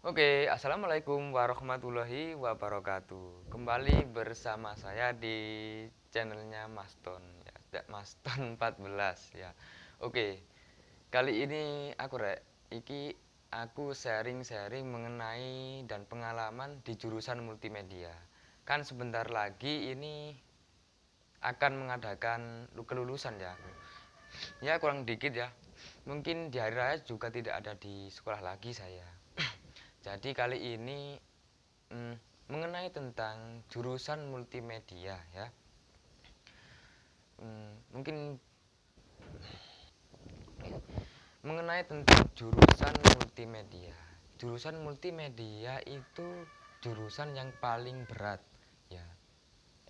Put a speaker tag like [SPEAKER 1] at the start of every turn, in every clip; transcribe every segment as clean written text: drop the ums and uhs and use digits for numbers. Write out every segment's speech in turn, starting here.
[SPEAKER 1] Assalamualaikum warahmatullahi wabarakatuh. Kembali bersama saya di channelnya Maston ya, Maston 14 ya. Oke, kali ini aku sharing-sharing mengenai dan pengalaman di jurusan multimedia. Kan sebentar lagi ini akan mengadakan kelulusan ya. Ya kurang dikit ya. Mungkin di hari raya juga tidak ada di sekolah lagi saya. Jadi kali ini mengenai tentang jurusan multimedia ya. Mungkin mengenai tentang jurusan multimedia. Jurusan multimedia itu jurusan yang paling berat ya.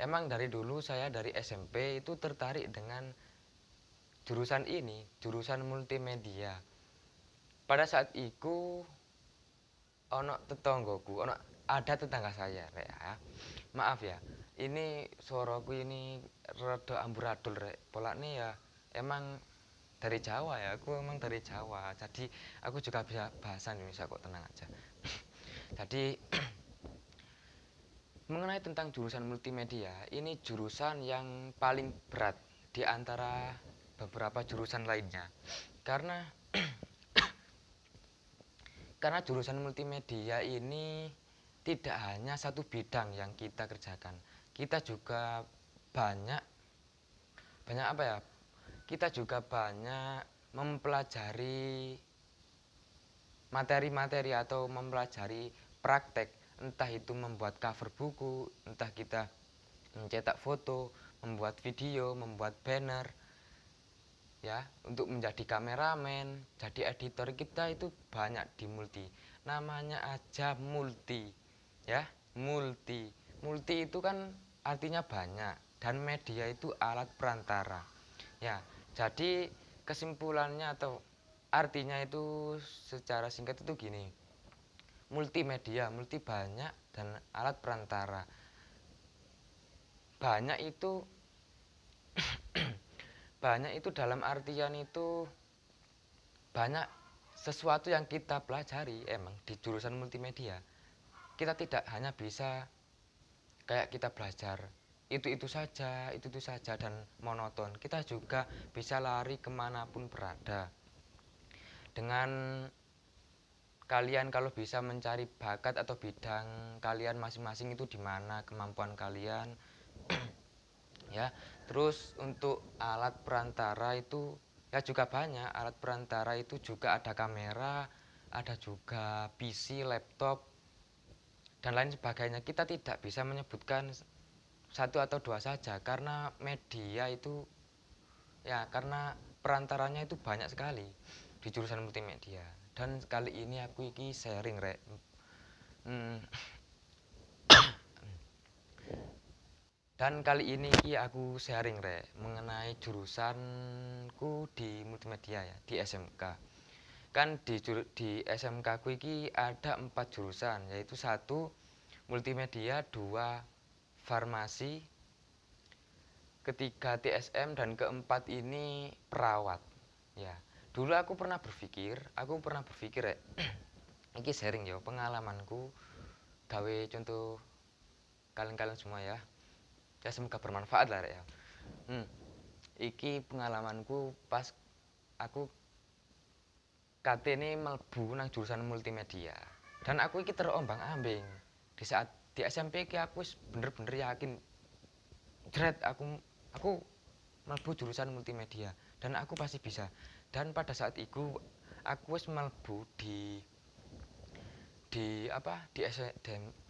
[SPEAKER 1] Emang dari dulu saya dari SMP itu tertarik dengan jurusan ini, jurusan multimedia. Pada saat itu ada tetangga saya rek ya. Maaf ya, ini suaraku ini rada amburadul rek. Polaknya ya emang dari Jawa ya, aku emang dari Jawa. Jadi aku juga bisa bahasa Indonesia kok, tenang aja. Jadi mengenai tentang jurusan multimedia, ini jurusan yang paling berat di antara beberapa jurusan lainnya. Karena karena jurusan multimedia ini tidak hanya satu bidang yang kita kerjakan. Kita juga banyak banyak apa ya? Kita juga banyak mempelajari materi-materi atau mempelajari praktek, entah itu membuat cover buku, entah kita mencetak foto, membuat video, membuat banner, ya, untuk menjadi kameramen, jadi editor. Kita itu banyak di multi. Namanya aja multi, ya, multi. Multi itu kan artinya banyak dan media itu alat perantara. Ya, jadi kesimpulannya atau artinya itu secara singkat itu gini. Multimedia, multi banyak dan alat perantara. Banyak itu banyak itu dalam artian itu banyak sesuatu yang kita pelajari emang di jurusan multimedia. Kita tidak hanya bisa kayak kita belajar itu saja dan monoton. Kita juga bisa lari kemanapun berada. Dengan kalian kalau bisa mencari bakat atau bidang kalian masing-masing itu di mana kemampuan kalian ya. Terus untuk alat perantara itu ya juga banyak. Alat perantara itu juga ada kamera, ada juga PC, laptop dan lain sebagainya. Kita tidak bisa menyebutkan satu atau dua saja karena media itu ya, karena perantaranya itu banyak sekali di jurusan multimedia. Dan kali ini aku sharing rek. Hmm, Dan kali ini aku sharing rek mengenai jurusanku di multimedia ya, di SMK. Kan di SMK ku iki ada 4 jurusan, yaitu satu multimedia, dua farmasi, ketiga TSM dan keempat ini perawat. Ya. Dulu aku pernah berpikir rek, iki sharing ya pengalamanku gawe contoh kalian-kalian semua ya. Ya semoga bermanfaat lah rek ya. Iki pengalamanku pas aku ini mlebu nang jurusan multimedia. Dan aku iki terombang-ambing. Di saat di SMP iki aku bener-bener yakin jret aku mlebu jurusan multimedia dan aku pasti bisa. Dan pada saat itu aku wis mlebu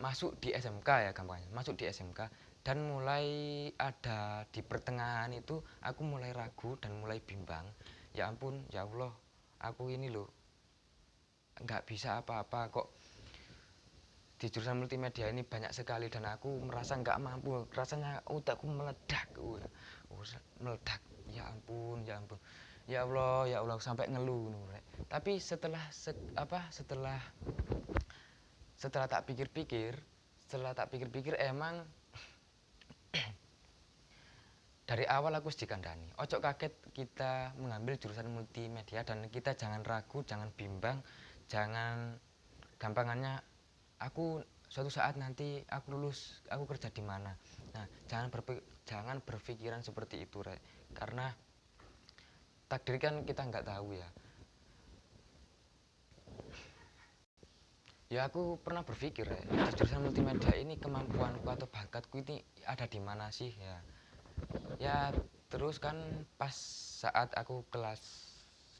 [SPEAKER 1] masuk di SMK ya gampangnya. Masuk di SMK dan mulai ada di pertengahan itu aku mulai ragu dan mulai bimbang. Ya ampun, ya Allah, aku ini loh nggak bisa apa-apa kok. Di jurusan multimedia ini banyak sekali dan aku merasa nggak mampu. Rasanya otakku meledak. Meledak. Ya ampun, ya ampun. Ya Allah sampai ngeluh. Tapi setelah tak pikir-pikir emang dari awal aku dikandani. Ojo kaget kita mengambil jurusan multimedia dan kita jangan ragu, jangan bimbang, jangan gampangannya aku suatu saat nanti aku lulus, aku kerja di mana. Nah, jangan berpikiran seperti itu, Rek. Karena takdir kan kita nggak tahu ya. Ya aku pernah berpikir ya, di jurusan multimedia ini kemampuanku atau bakatku ini ada di mana sih ya. Ya terus kan pas saat aku kelas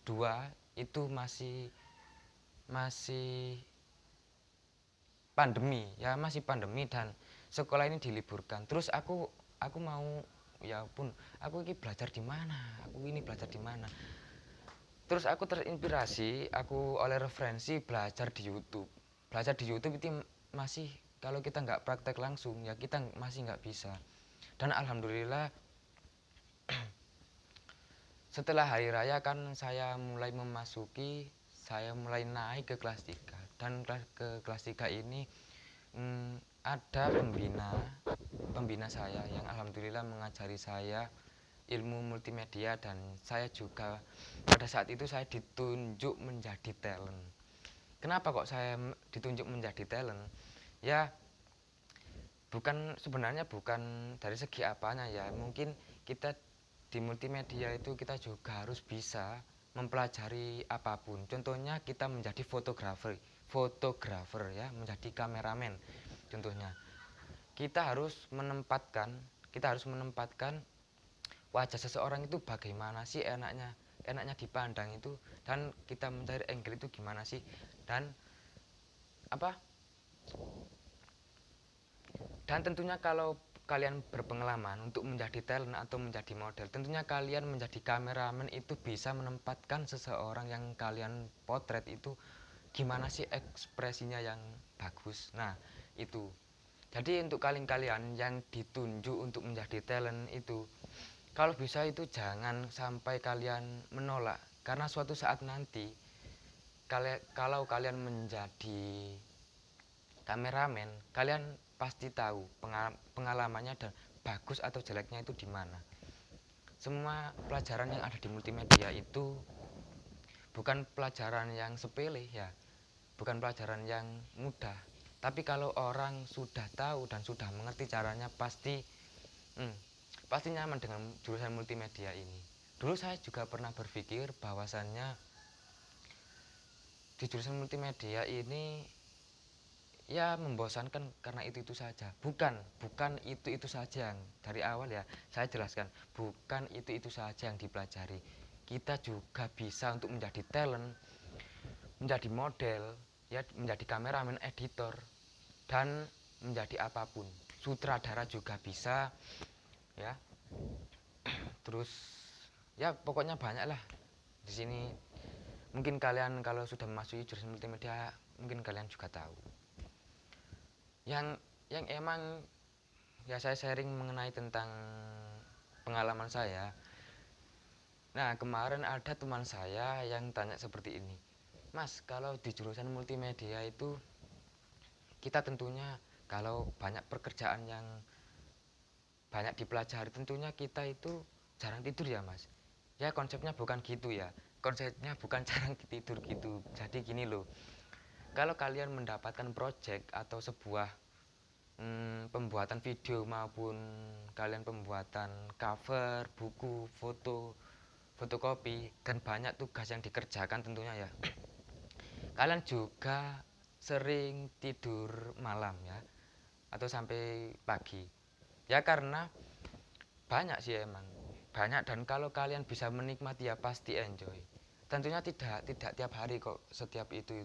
[SPEAKER 1] 2 itu masih masih pandemi, ya masih pandemi dan sekolah ini diliburkan. Terus aku mau, ya pun aku ini belajar di mana? Aku ini belajar di mana? Terus aku terinspirasi, aku oleh referensi belajar di YouTube. Belajar di YouTube itu masih, kalau kita nggak praktek langsung ya kita masih nggak bisa. Dan alhamdulillah setelah hari raya kan saya mulai naik ke kelas 3. Dan ke kelas 3 ini ada pembina saya yang alhamdulillah mengajari saya ilmu multimedia, dan saya juga pada saat itu saya ditunjuk menjadi talent. Kenapa kok saya ditunjuk menjadi talent? Ya sebenarnya bukan dari segi apanya ya, mungkin kita di multimedia itu kita juga harus bisa mempelajari apapun. Contohnya kita menjadi fotografer ya, menjadi kameramen. Contohnya kita harus menempatkan wajah seseorang itu bagaimana sih enaknya dipandang itu, dan kita mencari angle itu gimana sih, dan apa dan tentunya kalau kalian berpengalaman untuk menjadi talent atau menjadi model, tentunya kalian menjadi kameramen itu bisa menempatkan seseorang yang kalian potret itu gimana sih ekspresinya yang bagus. Nah itu, jadi untuk kalian yang ditunjuk untuk menjadi talent itu, kalau bisa itu jangan sampai kalian menolak, karena suatu saat nanti kalau kalian menjadi kameramen, kalian pasti tahu pengalamannya dan bagus atau jeleknya itu di mana. Semua pelajaran yang ada di multimedia itu bukan pelajaran yang sepele ya, bukan pelajaran yang mudah. Tapi kalau orang sudah tahu dan sudah mengerti caranya, pasti nyaman dengan jurusan multimedia ini. Dulu saya juga pernah berpikir bahwasannya di jurusan multimedia ini ya membosankan karena itu saja. Bukan itu saja yang dari awal ya saya jelaskan, bukan itu saja yang dipelajari. Kita juga bisa untuk menjadi talent, menjadi model, ya menjadi kameramen, editor, dan menjadi apapun. Sutradara juga bisa ya. Terus ya pokoknya banyak lah di sini. Mungkin kalian kalau sudah memasuki jurusan multimedia, mungkin kalian juga tahu. Yang emang ya saya sharing mengenai tentang pengalaman saya. Nah kemarin ada teman saya yang tanya seperti ini, Mas, kalau di jurusan multimedia itu kita tentunya kalau banyak pekerjaan yang banyak dipelajari, tentunya kita itu jarang tidur ya Mas. Ya konsepnya bukan gitu ya, konsepnya bukan jarang tidur gitu. Jadi gini loh, kalau kalian mendapatkan project atau sebuah pembuatan video maupun kalian pembuatan cover, buku, fotokopi, dan banyak tugas yang dikerjakan tentunya ya, kalian juga sering tidur malam ya, atau sampai pagi ya, karena banyak sih emang banyak. Dan kalau kalian bisa menikmati ya pasti enjoy. Tentunya tidak tiap hari kok setiap itu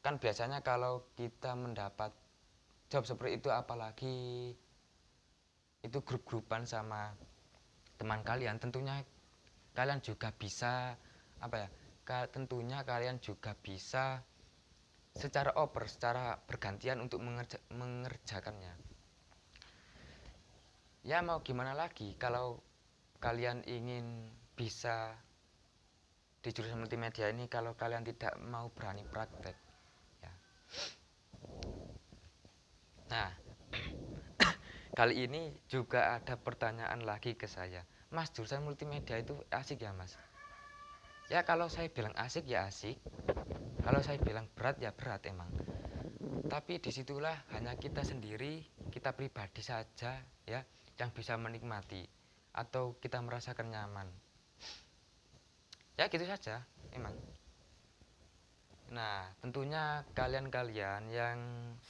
[SPEAKER 1] kan. Biasanya kalau kita mendapat job seperti itu, apalagi itu grup-grupan sama teman kalian, tentunya kalian juga bisa tentunya kalian juga bisa secara bergantian untuk mengerjakannya. Ya mau gimana lagi kalau kalian ingin bisa di jurusan multimedia ini, kalau kalian tidak mau berani praktek ya. Nah kali ini juga ada pertanyaan lagi ke saya, Mas, jurusan multimedia itu asik ya Mas? Ya kalau saya bilang asik ya asik, kalau saya bilang berat ya berat emang. Tapi disitulah hanya kita sendiri, kita pribadi saja ya yang bisa menikmati atau kita merasakan nyaman. Ya gitu saja emang. Nah, tentunya kalian-kalian yang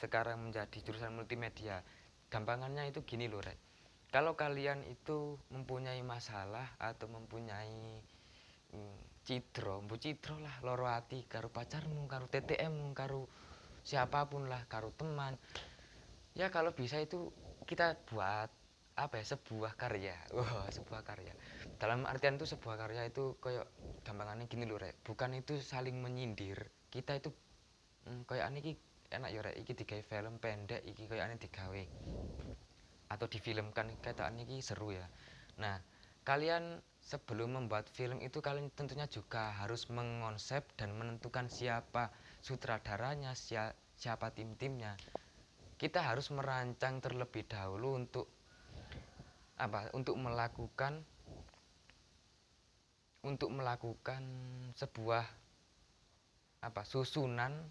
[SPEAKER 1] sekarang menjadi jurusan multimedia, gampangannya itu gini loh, Rek. Kalau kalian itu mempunyai masalah atau mempunyai cidro, bu cidro lah, loro hati karo pacarmu, karo TTM, karo siapapun lah, karo teman. Ya kalau bisa itu kita buat apa ya, sebuah karya. Wah, sebuah karya. Dalam artian itu sebuah karya itu kayak gampangannya gini loh, Rek. Bukan itu saling menyindir. Kita itu kayak iki enak ya, Rek. Iki digawe film pendek, iki kayak aneh digawe atau difilmkan kayak iki seru ya. Nah, kalian sebelum membuat film itu kalian tentunya juga harus mengonsep dan menentukan siapa sutradaranya, siapa tim-timnya. Kita harus merancang terlebih dahulu untuk apa? Untuk melakukan sebuah apa? Susunan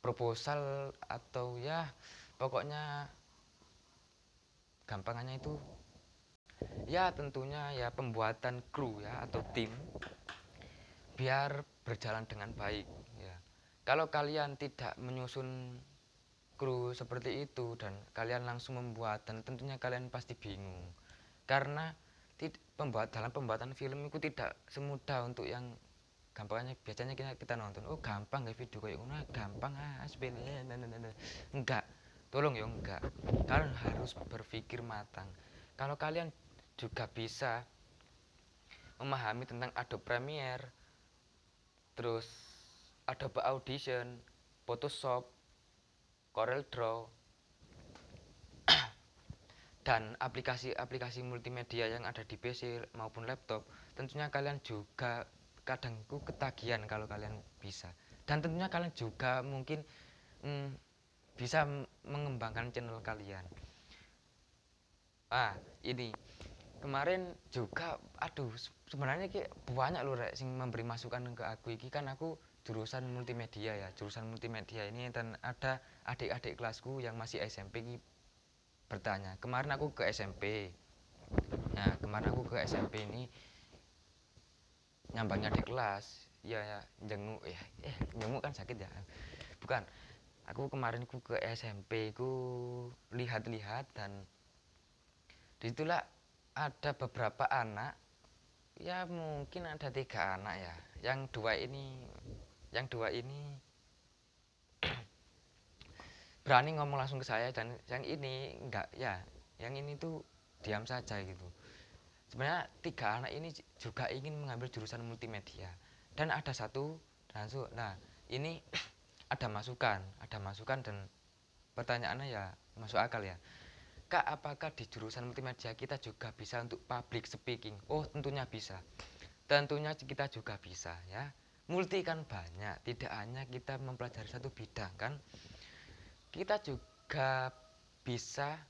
[SPEAKER 1] proposal atau ya pokoknya gampangannya itu ya tentunya ya pembuatan kru ya atau tim biar berjalan dengan baik ya. Kalau kalian tidak menyusun kru seperti itu dan kalian langsung membuat, dan tentunya kalian pasti bingung karena dalam pembuatan film itu tidak semudah untuk yang gampangnya biasanya kita nonton oh gampang nggak video kayak gini gampang sepele enggak, tolong ya enggak, kalian harus berpikir matang. Kalau kalian juga bisa memahami tentang Adobe Premiere, terus Adobe Audition, Photoshop, Corel Draw, dan aplikasi-aplikasi multimedia yang ada di PC maupun laptop, tentunya kalian juga kadangku ketagihan kalau kalian bisa. Dan tentunya kalian juga mungkin bisa mengembangkan channel kalian. Ini kemarin juga aduh sebenarnya kayak banyak loh Rek sing memberi masukan ke aku. Iki kan aku jurusan multimedia ya, jurusan multimedia ini, dan ada adik-adik kelasku yang masih SMP ini bertanya. Kemarin aku ke SMP. Nah, kemarin aku ke SMP ini nyambangnya di kelas. Ya jenguk ya. Jenguk kan sakit ya. Bukan. Aku kemarin ku ke SMP ku lihat-lihat dan disitulah ada beberapa anak, ya mungkin ada 3 anak ya. Yang dua ini berani ngomong langsung ke saya, dan yang ini enggak ya. Yang ini tuh diam saja gitu. Sebenarnya 3 anak ini juga ingin mengambil jurusan multimedia dan ada satu nah ini ada masukan dan pertanyaannya ya masuk akal ya. Kak, apakah di jurusan multimedia kita juga bisa untuk public speaking? Oh, tentunya bisa. Tentunya kita juga bisa ya. Multi kan banyak, tidak hanya kita mempelajari satu bidang kan. Kita juga bisa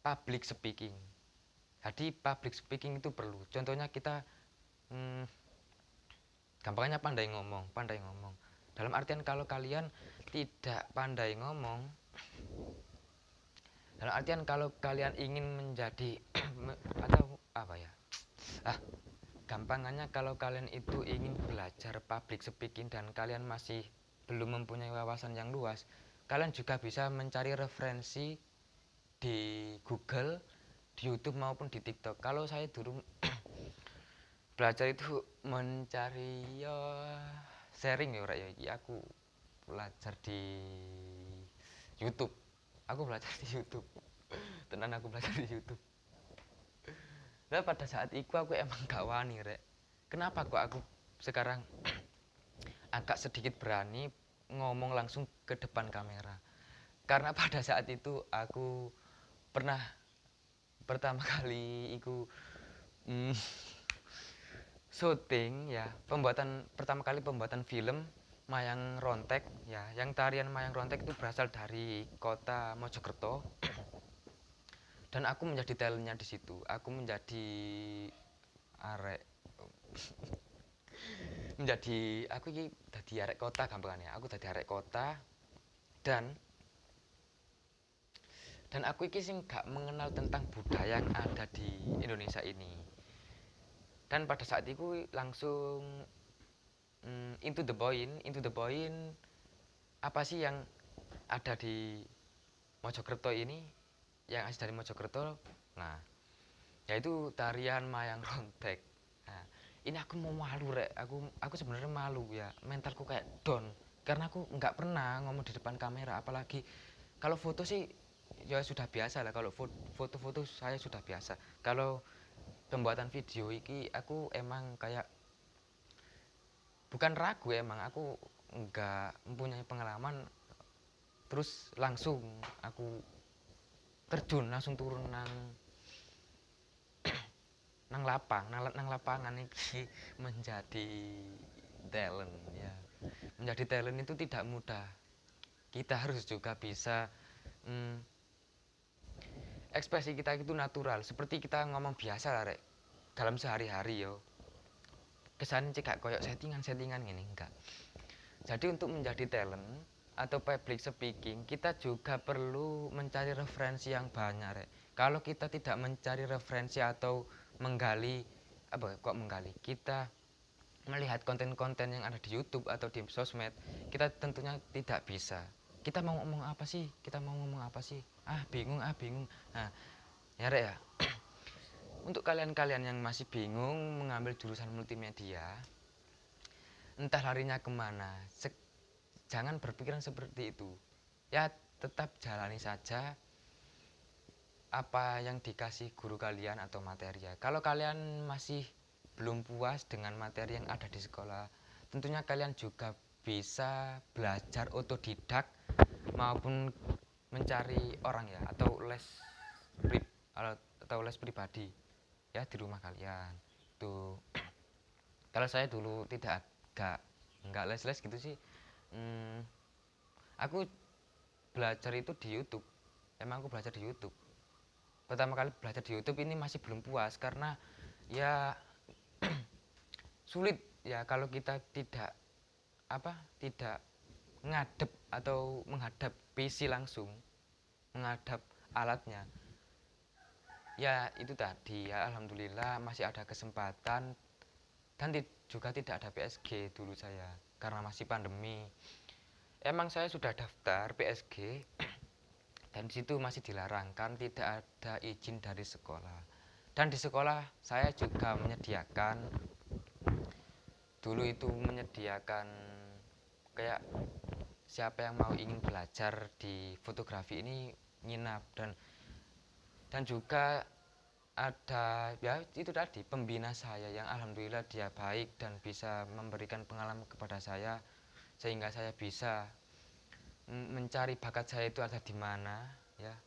[SPEAKER 1] public speaking. Jadi public speaking itu perlu. Contohnya kita gampangnya pandai ngomong. Dalam artian kalau kalian tidak pandai ngomong, dalam artian kalau kalian ingin menjadi atau apa ya, gampangannya kalau kalian itu ingin belajar public speaking dan kalian masih belum mempunyai wawasan yang luas, kalian juga bisa mencari referensi di Google, di YouTube maupun di TikTok. Kalau saya dulu belajar itu mencari ya sharing ya aku belajar di YouTube. Aku belajar di YouTube. Tenan aku belajar di YouTube. Nah pada saat itu aku emang gak wani Rek. Kenapa kok aku sekarang agak sedikit berani ngomong langsung ke depan kamera? Karena pada saat itu aku pernah pertama kali syuting ya, pertama kali pembuatan film Mayang Rontek ya, yang tarian Mayang Rontek itu berasal dari kota Mojokerto. Dan aku menjadi talentnya di situ. Aku menjadi arek menjadi aku iki dadi arek kota gampangannya. Aku dadi arek kota dan aku iki sing gak mengenal tentang budaya yang ada di Indonesia ini. Dan pada saat itu langsung into the point apa sih yang ada di Mojokerto ini, yang asli dari Mojokerto. Nah, yaitu tarian Mayang Rontek. Nah, ini aku mau malu rek, aku sebenarnya malu ya, mentalku kayak down karena aku nggak pernah ngomong di depan kamera, apalagi kalau foto sih ya sudah biasa lah, kalau foto-foto saya sudah biasa. Kalau pembuatan video iki aku emang kayak bukan ragu, emang aku nggak mempunyai pengalaman, terus langsung aku terjun langsung turun nang nang lapangan iki menjadi talent ya. Menjadi talent itu tidak mudah. Kita harus juga bisa ekspresi kita itu natural, seperti kita ngomong biasa lah rek dalam sehari-hari yo. Kesannya cek koyok settingan gini enggak. Jadi untuk menjadi talent atau public speaking kita juga perlu mencari referensi yang banyak rek. Kalau kita tidak mencari referensi atau menggali kita melihat konten-konten yang ada di YouTube atau di sosmed, kita tentunya tidak bisa. Kita mau ngomong apa sih? Bingung. Nah, ya rek ya. Untuk kalian-kalian yang masih bingung mengambil jurusan multimedia, entah larinya kemana, jangan berpikiran seperti itu. Ya tetap jalani saja apa yang dikasih guru kalian atau materi. Kalau kalian masih belum puas dengan materi yang ada di sekolah, tentunya kalian juga bisa belajar otodidak maupun mencari orang ya, atau les pribadi ya di rumah kalian. Tuh. Kalau saya dulu nggak les gitu sih. Aku belajar itu di YouTube. Emang aku belajar di YouTube. Pertama kali belajar di YouTube ini masih belum puas karena ya sulit ya kalau kita tidak ngadep atau menghadap PC langsung, menghadap alatnya. Ya itu tadi ya, alhamdulillah masih ada kesempatan dan juga tidak ada PSG dulu saya karena masih pandemi. Emang saya sudah daftar PSG dan di situ masih dilarang kan, tidak ada izin dari sekolah. Dan di sekolah saya juga menyediakan kayak siapa yang mau ingin belajar di fotografi ini nginap, dan juga ada ya itu tadi pembina saya yang alhamdulillah dia baik dan bisa memberikan pengalaman kepada saya sehingga saya bisa mencari bakat saya itu ada di mana ya.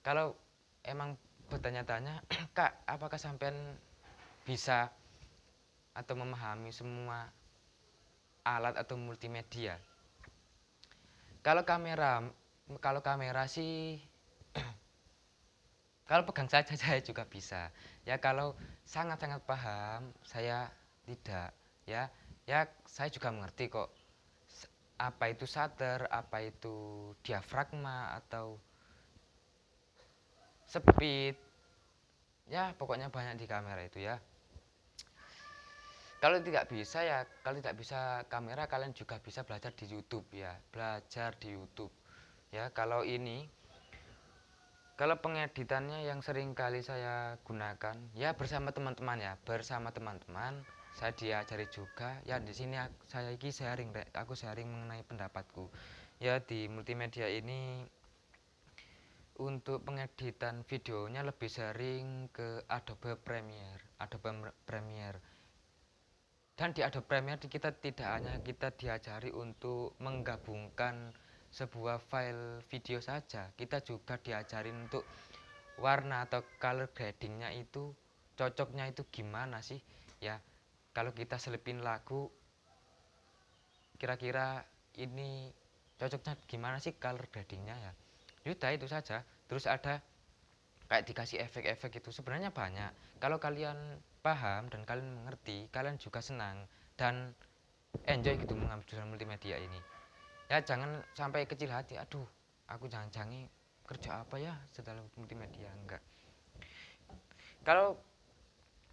[SPEAKER 1] Kalau emang bertanya-tanya Kak, apakah sampean bisa atau memahami semua alat atau multimedia? Kalau kamera sih kalau pegang saja saya juga bisa. Ya kalau sangat-sangat paham saya tidak. Ya saya juga mengerti kok apa itu shutter, apa itu diafragma atau speed. Ya pokoknya banyak di kamera itu ya. Kalau tidak bisa kamera, kalian juga bisa belajar di YouTube ya. Belajar di YouTube. Ya, kalau pengeditannya yang sering kali saya gunakan ya bersama teman-teman saya diajari juga ya. Di sini aku sharing mengenai pendapatku ya. Di multimedia ini untuk pengeditan videonya lebih sering ke Adobe Premiere. Dan di Adobe Premiere kita tidak hanya diajari untuk menggabungkan sebuah file video saja, kita juga diajarin untuk warna atau color gradingnya itu cocoknya itu gimana sih ya. Kalau kita selipin lagu, kira-kira ini cocoknya gimana sih color gradingnya ya. Yaudah itu saja. Terus ada kayak dikasih efek-efek itu sebenarnya banyak. Kalau kalian paham dan kalian mengerti, kalian juga senang dan enjoy gitu mengambil jurusan multimedia ini. Ya jangan sampai kecil hati, aduh aku jangan-jangan kerja apa ya setelah multimedia, enggak. Kalau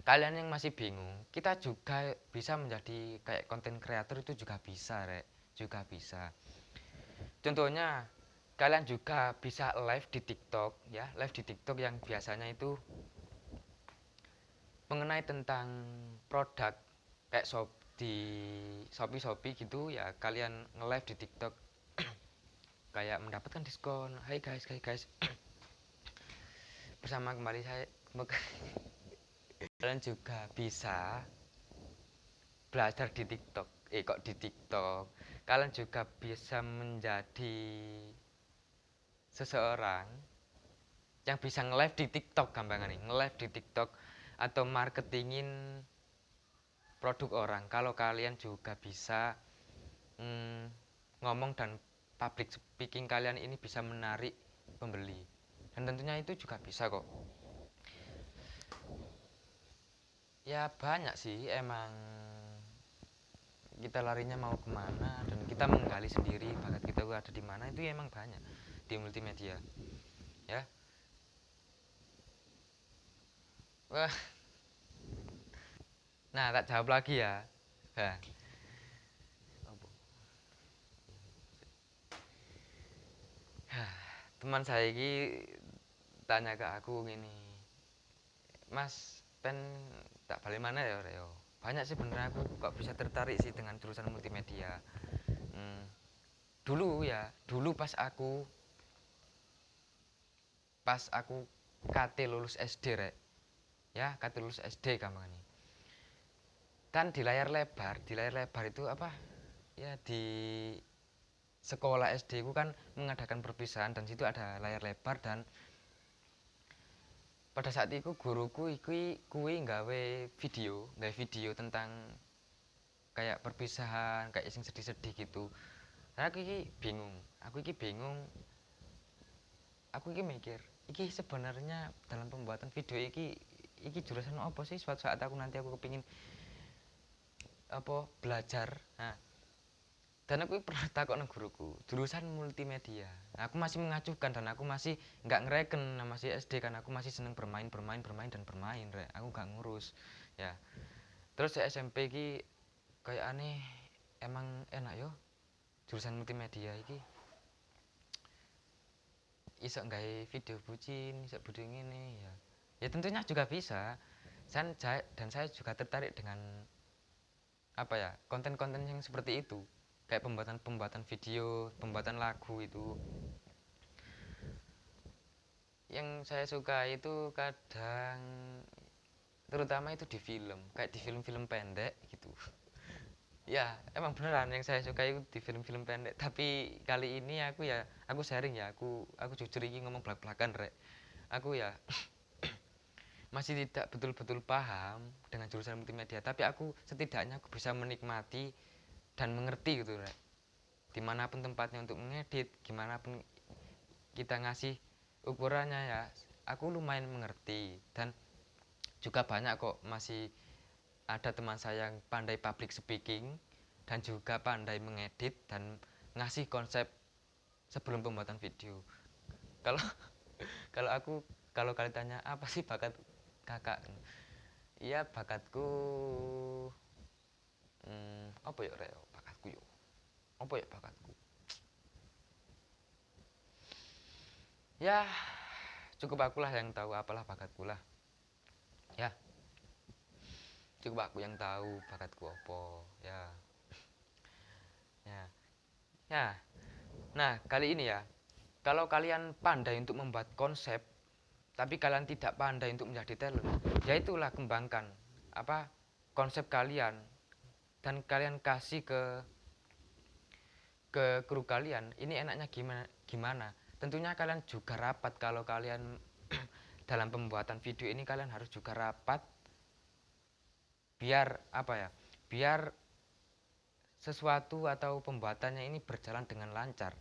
[SPEAKER 1] kalian yang masih bingung, kita juga bisa menjadi kayak konten kreator, itu juga bisa rek, juga bisa. Contohnya kalian juga bisa live di TikTok ya, live di TikTok yang biasanya itu mengenai tentang produk kayak di Shopee gitu ya, kalian nge-live di TikTok kayak mendapatkan diskon. Hai guys, bersama kembali saya. Kalian juga bisa belajar di TikTok. Kok di TikTok? Kalian juga bisa menjadi seseorang yang bisa nge-live di TikTok, gampang nih, nge-live di TikTok atau marketingin produk orang. Kalau kalian juga bisa ngomong dan public speaking kalian ini bisa menarik pembeli. Dan tentunya itu juga bisa kok. Ya banyak sih, emang kita larinya mau kemana dan kita menggali sendiri bakat kita ada di mana, itu ya emang banyak di multimedia ya. Wah, nah tak jawab lagi ya. Nah, teman saya ini tanya ke aku gini, Mas pen tak balik mana ya Reo, banyak sih bener aku kok bisa tertarik sih dengan jurusan multimedia. Dulu pas aku KT lulus SD rek ya, KT lulus SD gampang nih, kan di layar lebar itu apa ya, di sekolah SD ku kan mengadakan perpisahan dan situ ada layar lebar. Dan pada saat itu guruku kuwi gawe video tentang kayak perpisahan, kayak sing sedih-sedih gitu. Dan aku iki mikir, iki sebenarnya dalam pembuatan video iki jurusan apa sih? Suatu saat aku kepingin apa belajar. Nah, dan aku pernah takut nang guruku, jurusan multimedia. Nah, aku masih mengacuhkan dan aku masih nggak ngereken, masih SD kan, aku masih seneng bermain rek. Aku nggak ngurus ya. Terus saya SMP ki kayak aneh, emang enak yo jurusan multimedia iki, iso nggawe video bucin, iso video ngene ya. Ya tentunya juga bisa. Dan saya juga tertarik dengan apa ya, konten-konten yang seperti itu. Kayak pembuatan video, pembuatan lagu itu. Yang saya suka itu kadang terutama itu di film, kayak di film-film pendek gitu. Ya, emang beneran yang saya suka itu di film-film pendek. Tapi kali ini aku sharing ya, aku jujur ini ngomong belak-belakan rek. Aku ya masih tidak betul-betul paham dengan jurusan multimedia, tapi aku setidaknya aku bisa menikmati dan mengerti gitu rek. Dimanapun tempatnya untuk mengedit, gimana pun kita ngasih ukurannya ya, aku lumayan mengerti. Dan juga banyak kok masih ada teman saya yang pandai public speaking dan juga pandai mengedit dan ngasih konsep sebelum pembuatan video. Kalau kalau aku kalau kalian tanya apa sih bakat kakak, iya bakatku apa ya Reo, bakatku yo apa ya bakatku ya, cukup akulah yang tahu apalah bakatku lah ya, cukup aku yang tahu bakatku apa ya. Ya, ya. Nah, kali ini ya, kalau kalian pandai untuk membuat konsep, tapi kalian tidak pandai untuk menjadi talent, ya itulah kembangkan apa konsep kalian dan kalian kasih ke kru kalian. Ini enaknya gimana? Tentunya kalian juga rapat kalau kalian dalam pembuatan video ini kalian harus juga rapat biar apa ya? Biar sesuatu atau pembuatannya ini berjalan dengan lancar.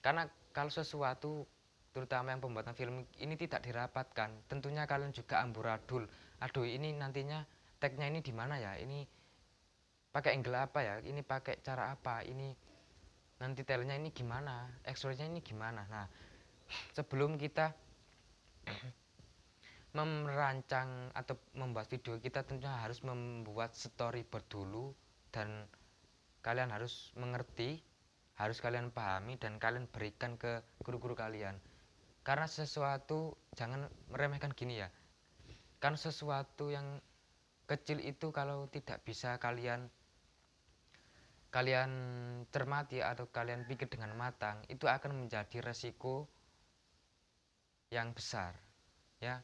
[SPEAKER 1] Karena kalau sesuatu terutama yang pembuatan film ini tidak dirapatkan, tentunya kalian juga amburadul aduh ini nantinya tagnya ini di mana ya, ini pakai angle apa ya, ini pakai cara apa, ini nanti talentnya ini gimana, explore-nya ini gimana. Nah, sebelum kita merancang atau membuat video, kita tentunya harus membuat storyboard dulu, dan kalian harus mengerti, harus kalian pahami, dan kalian berikan ke guru-guru kalian. Karena sesuatu, jangan meremehkan gini ya, kan sesuatu yang kecil itu kalau tidak bisa kalian kalian cermati atau kalian pikir dengan matang, itu akan menjadi resiko yang besar, ya.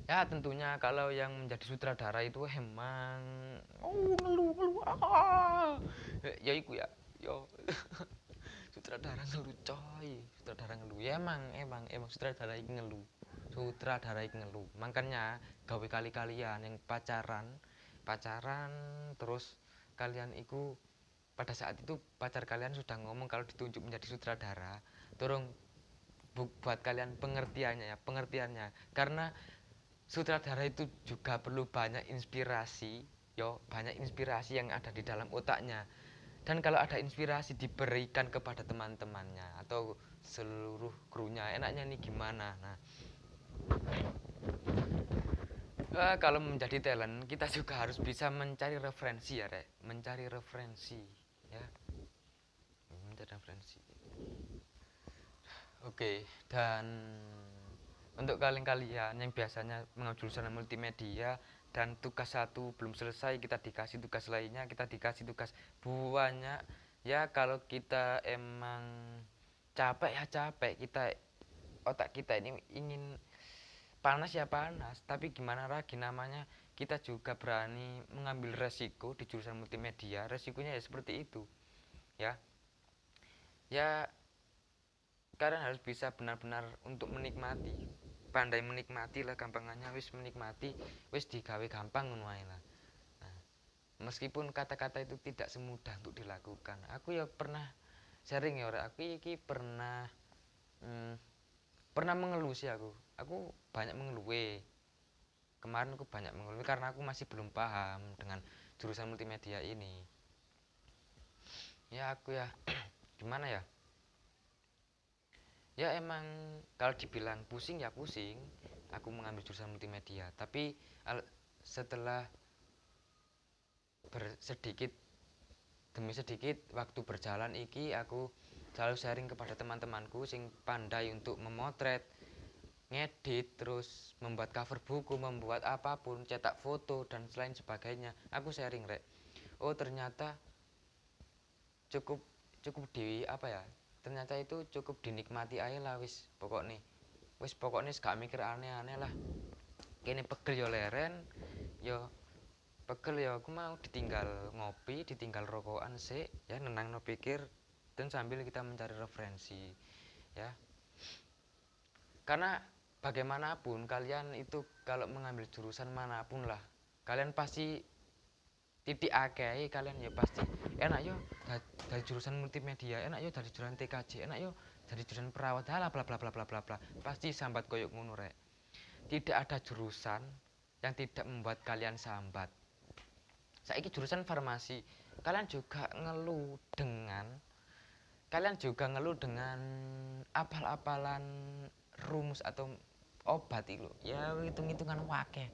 [SPEAKER 1] Ya tentunya kalau yang menjadi sutradara itu emang ngeluh ya iku ya yo sutradara ngeluh coy, sutradara ngeluh ya, emang sutradara iki ngeluh, makanya gawe kalian yang pacaran terus kalian iku pada saat itu pacar kalian sudah ngomong kalau ditunjuk menjadi sutradara, turung buat kalian pengertiannya, karena sutradara itu juga perlu banyak inspirasi, banyak inspirasi yang ada di dalam otaknya. Dan kalau ada inspirasi diberikan kepada teman-temannya atau seluruh krunya, enaknya nih gimana. Nah, kalau menjadi talent kita juga harus bisa mencari referensi ya, Rek. Mencari referensi, ya. Mencari referensi. Oke, dan untuk kalian yang biasanya mengambil jurusan multimedia dan tugas satu belum selesai, kita dikasih tugas lainnya, kita dikasih tugas banyak. Ya kalau kita emang capek ya capek, otak kita ini ingin panas ya panas, tapi gimana lagi, namanya kita juga berani mengambil resiko di jurusan multimedia. Resikonya ya seperti itu, ya. Ya kalian harus bisa benar-benar untuk menikmati, pandai menikmati lah, gampangannya wis menikmati, wis digawe gampang ngono ae lah. Nah, meskipun kata-kata itu tidak semudah untuk dilakukan, aku ya pernah sharing ya, aku iki pernah mengeluh sih, aku banyak mengeluh. Kemarin aku banyak mengeluh karena aku masih belum paham dengan jurusan multimedia ini. Ya aku ya gimana ya, ya emang kalau dibilang pusing ya pusing aku mengambil jurusan multimedia, tapi setelah sedikit demi sedikit waktu berjalan iki, aku selalu sharing kepada teman-temanku sing pandai untuk memotret, ngedit, terus membuat cover buku, membuat apapun, cetak foto dan selain sebagainya. Aku sharing, Rek. Oh ternyata cukup cukup di apa ya, ternyata itu cukup dinikmati aja lah, wis pokoknya gak mikir aneh-aneh lah. Kene pegel yo leren, yo pegel ya aku mau ditinggal ngopi, ditinggal rokokan sih, ya nenang no pikir, dan sambil kita mencari referensi, ya. Karena bagaimanapun kalian itu kalau mengambil jurusan manapun lah, kalian pasti titik akeh kalian ya pasti enak yo dari jurusan multimedia, enak yo dari jurusan TKJ, enak yo dari jurusan perawat, halah bla bla bla bla bla bla, pasti sambat koyok ngono, Rek. Tidak ada jurusan yang tidak membuat kalian sambat. Saiki jurusan farmasi, kalian juga ngeluh dengan apal-apalan rumus atau obat itu ya, hitung-hitungan wake.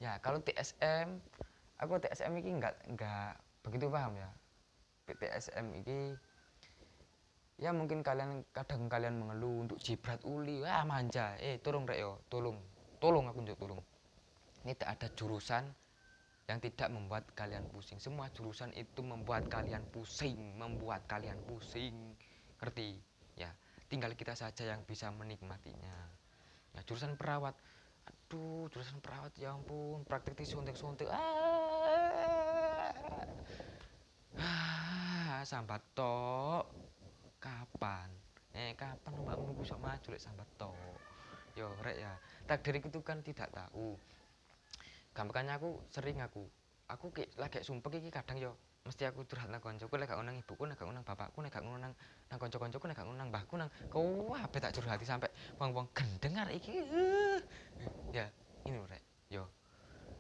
[SPEAKER 1] Ya kalau TSM, aku TSM ini nggak begitu paham ya. TSM ini ya mungkin kadang kalian mengeluh untuk jibrat uli, manja, tolong Rek yo, tolong aku njuk tolong. Ini tak ada jurusan yang tidak membuat kalian pusing. Semua jurusan itu membuat kalian pusing, ngerti ya. Tinggal kita saja yang bisa menikmatinya. Ya jurusan perawat, aduh jurusan perawat ya ampun, praktik disuntik-suntik, sambat tok. Kapan mbakmu bisa maju lek sambat tok. Yo Rek ya, takdir itu kan tidak tahu. Gampangnya aku aku lagi sumpek iki kadang yo mesti aku curhat nang koncoku, lek gak nang ibuku, lek gak nang bapakku, lek gak nang kanca-kancaku, lek gak nang mbahku, nang kabeh tak curhati sampai wong-wong gendeng arek iki. Ya, ini lho rek. Yo,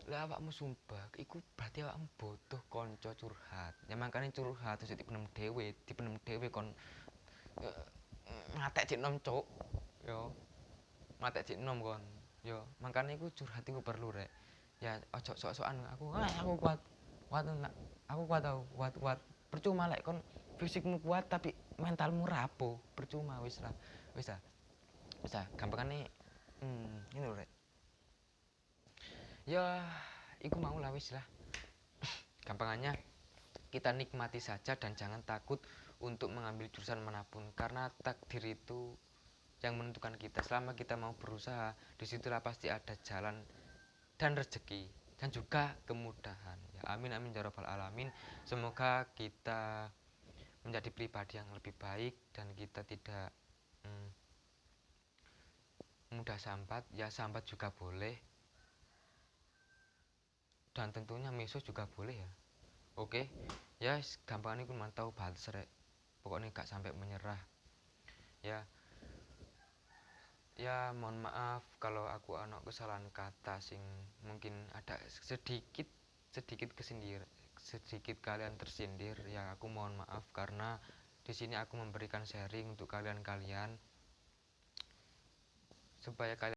[SPEAKER 1] lah awakmu sumpek iku berarti awakmu butuh kanca curhat. Ya makane curhat terus dipenem dhewe kon ngatek cek nom cuk. Yo, ngatek cek nom kon. Yo, makane iku curhat iku perlu rek. Ya ojo sok-sokan aku kuat. Kuat aku kuat tau, kuat. Percuma lek kon fisikmu kuat tapi mentalmu rapuh. Percuma wis lah. Wis lah. Wis lah, gampangane ini lho rek. Ya, iku mau lah wis lah. Gampangannya kita nikmati saja dan jangan takut untuk mengambil jurusan manapun karena takdir itu yang menentukan kita. Selama kita mau berusaha, disitulah pasti ada jalan dan rezeki dan juga kemudahan. Ya, amin amin ya rabbal alamin. Semoga kita menjadi pribadi yang lebih baik dan kita tidak mudah sambat. Ya sambat juga boleh dan tentunya meso juga boleh ya. Oke, ya gampang ini mantau balas rek. Pokoknya gak sampai menyerah. Ya, ya mohon maaf kalau aku anak kesalahan kata sing mungkin ada sedikit kesindir, sedikit kalian tersindir. Ya aku mohon maaf karena di sini aku memberikan sharing untuk kalian supaya kalian